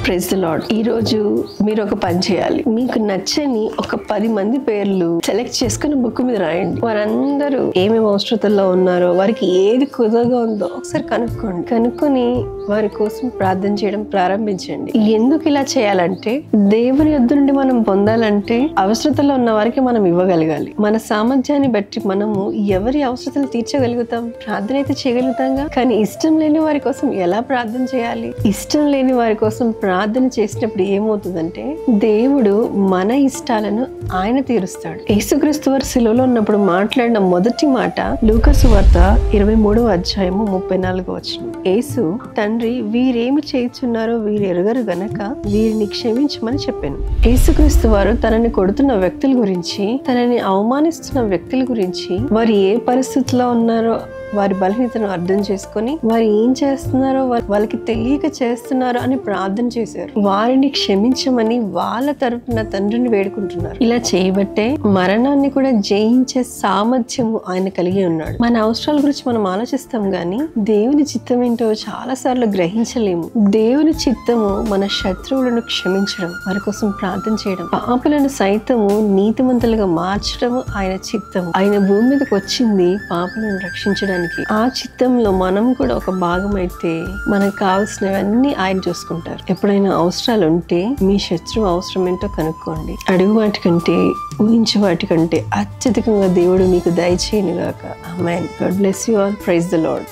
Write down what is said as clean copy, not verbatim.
Praise the lord. ఈ రోజు మీరు ఒక పని చేయాలి. మీకు నచ్చని ఒక 10 మంది పేర్లు సెలెక్ట్ చేసుకుని బుక్ మీద రాయండి. వారందరూ ఏమేమి అవసరతల్లో ఉన్నారో, వారికి ఏది కుదరగా ఉందో ఒకసారి కనుక్కోండి. కనుక్కొని వారి కోసం ప్రార్థన చేయడం ప్రారంభించండి. ఎందుకు ఇలా చేయాలంటే, దేవుని యొద్ద నుండి మనం పొందాలంటే అవసరతలో ఉన్న వారికి మనం ఇవ్వగలగాలి. మన సామర్థ్యాన్ని బట్టి మనము ఎవరి అవసరతలు తీర్చగలుగుతాం, ప్రార్థన అయితే చేయగలుగుతాంగా. కానీ ఇష్టం లేని వారి కోసం ఎలా ప్రార్థన చేయాలి? ఇష్టం లేని వారి కోసం ప్రార్థన చేసినప్పుడు ఏమవుతుందంటే, దేవుడు మన ఇష్టాలను ఆయన తీరుస్తాడు. యేసుక్రీస్తు వారు శిలువలో ఉన్నప్పుడు మాట్లాడిన మొదటి మాట లూకా సువార్త 23వ అధ్యాయము 34వ వచనం. యేసు, తండ్రి వీరేమి చేయుచున్నారో వీరు ఎరుగరు గనక వీరిని క్షమించమని చెప్పాను. యేసుక్రీస్తు వారు తనని కొడుతున్న వ్యక్తుల గురించి, తనని అవమానిస్తున్న వ్యక్తుల గురించి, వారు ఏ పరిస్థితిలో ఉన్నారో వారి బలహీనతను అర్థం చేసుకొని వారు ఏం చేస్తున్నారో వాళ్ళకి తెలియక చేస్తున్నారో అని ప్రార్థన చేశారు. వారిని క్షమించమని వాళ్ళ తరపున తండ్రిని వేడుకుంటున్నారు. ఇలా చేయబట్టే మరణాన్ని కూడా జయించే సామర్థ్యము ఆయన కలిగి ఉన్నాడు. మన అవసరాల గురించి మనం ఆలోచిస్తాం గాని దేవుని చిత్తం ఏంటో చాలా సార్లు గ్రహించలేము. దేవుని చిత్తము మన శత్రువులను క్షమించడం, వారి కోసం ప్రార్థన చేయడం, పాపులను సైతము నీతిమంతులుగా మార్చడము ఆయన చిత్తము. ఆయన భూమి మీదకి వచ్చింది పాపులను రక్షించడానికి. ఆ చిత్తంలో మనం కూడా ఒక భాగం అయితే మనకు కావాల్సినవన్నీ ఆయన చూసుకుంటారు. ఎప్పుడైనా అవసరాలు ఉంటే మీ శత్రువు అవసరం ఏంటో కనుక్కోండి. అడుగు వాటికంటే, ఊహించే వాటికంటే అత్యధికంగా దేవుడు మీకు దయచేయనుగాక. Amen. God bless you all. Praise the lord.